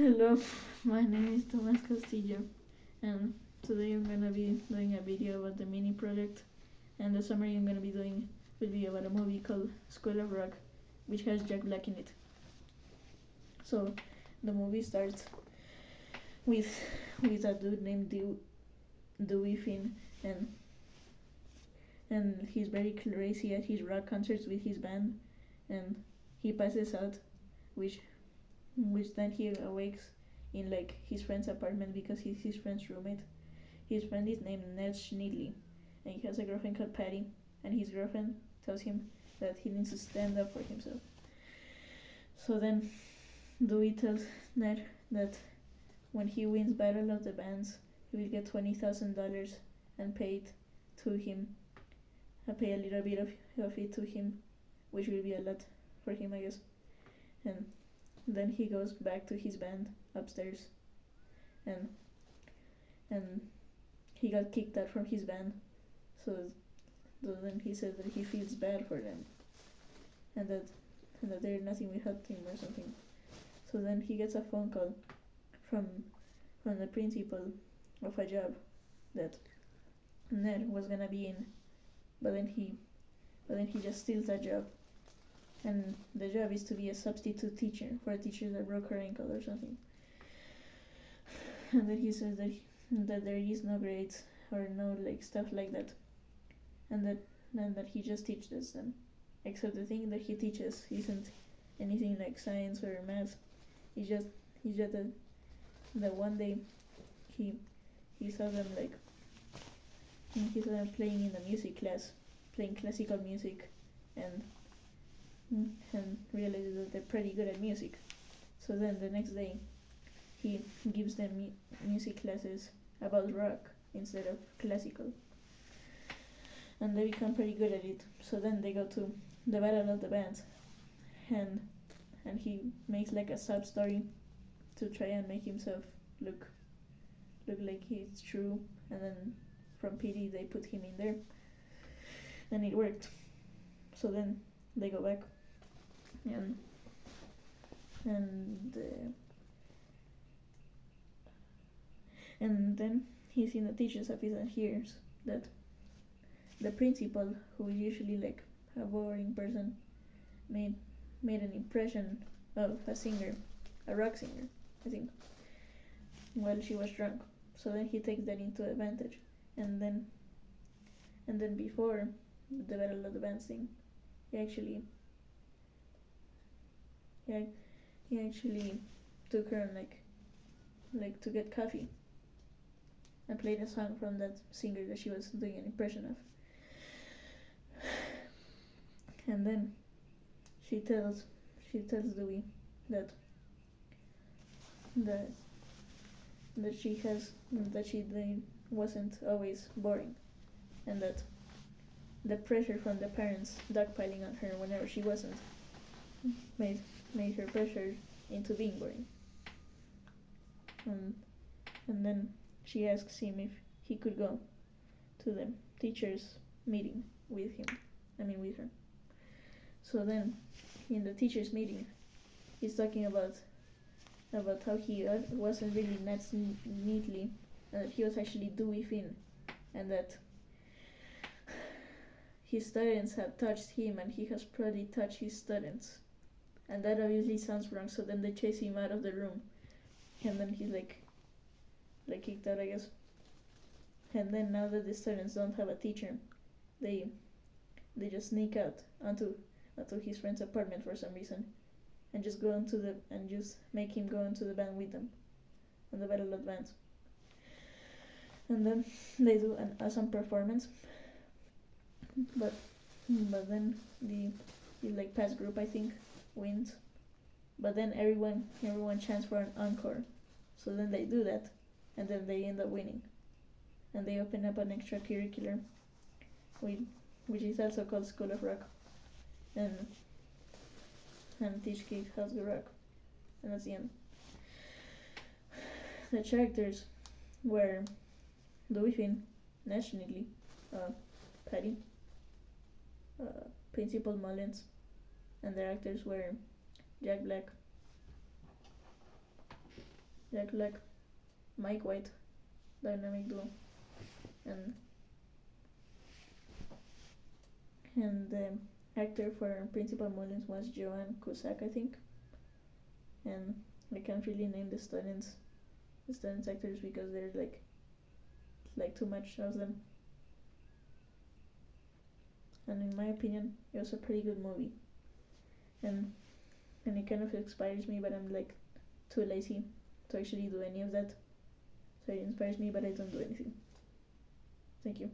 Hello, my name is Tomás Castillo, and today I'm gonna be doing a video about the mini project. And the summary I'm gonna be doing will be about a movie called School of Rock, which has Jack Black in it. So, the movie starts with a dude named Dewey Finn, and he's very crazy at his rock concerts with his band, and he passes out, which then he awakes in like his friend's apartment because he's his friend's roommate. His friend is named Ned Schneedley, and he has a girlfriend called Patty, and his girlfriend tells him that he needs to stand up for himself. So then Dewey tells Ned that when he wins Battle of the Bands, he will get $20,000 and pay it to him. Pay a little bit of it to him, which will be a lot for him, I guess. And then he goes back to his band upstairs, and he got kicked out from his band. So then he said that he feels bad for them, and that they're nothing without him or something. So then he gets a phone call from the principal of a job that Ned was gonna be in, but then he just steals that job. And the job is to be a substitute teacher for a teacher that broke her ankle or something. And then he says that there is no grades or no like stuff like that, and that he just teaches them. Except the thing that he teaches isn't anything like science or math. He's just that one day he saw them playing in the music class, playing classical music, and realizes that they're pretty good at music. So then the next day he gives them music classes about rock instead of classical, and they become pretty good at it. So then they go to the Battle of the Bands, and he makes like a sub story to try and make himself look like he's true, and then from pity they put him in there, and it worked. So then they go back, and then he's in the teacher's office and hears that the principal, who is usually like a boring person, made an impression of a rock singer, I think, while she was drunk. So then he takes that into advantage, and then before the Battle of the Bands thing, he actually took her and like to get coffee, and played a song from that singer that she was doing an impression of. And then she tells Dewey that she wasn't always boring, and that the pressure from the parents dogpiling on her whenever she wasn't made her pressured into being boring. And then she asks him if he could go to the teacher's meeting with her. So then in the teacher's meeting he's talking about how he wasn't really neatly, and that he was actually Dewey Finn, and that his students have touched him and he has probably touched his students, and that obviously sounds wrong. So then they chase him out of the room, and then he's like kicked out, I guess. And then now that the students don't have a teacher, they just sneak out onto his friend's apartment for some reason, and just make him go into the band with them on the Battle of Bands. And then they do an awesome performance, but then the like past group, I think, wins. But then everyone chants for an encore. So then they do that, and then they end up winning, and they open up an extracurricular, which is also called School of Rock, and teach kids how to rock, and that's the end. The characters were Dewey Finn, nationally, Patty, Principal Mullins, and the actors were Jack Black, like Mike White, dynamic duo, and the actor for Principal Mullins was Joan Cusack, I think, and I can't really name the students actors because there's like too much of them. And in my opinion, it was a pretty good movie, and it kind of inspires me, but I'm like too lazy to actually do any of that. So it inspires me, but I don't do anything. Thank you.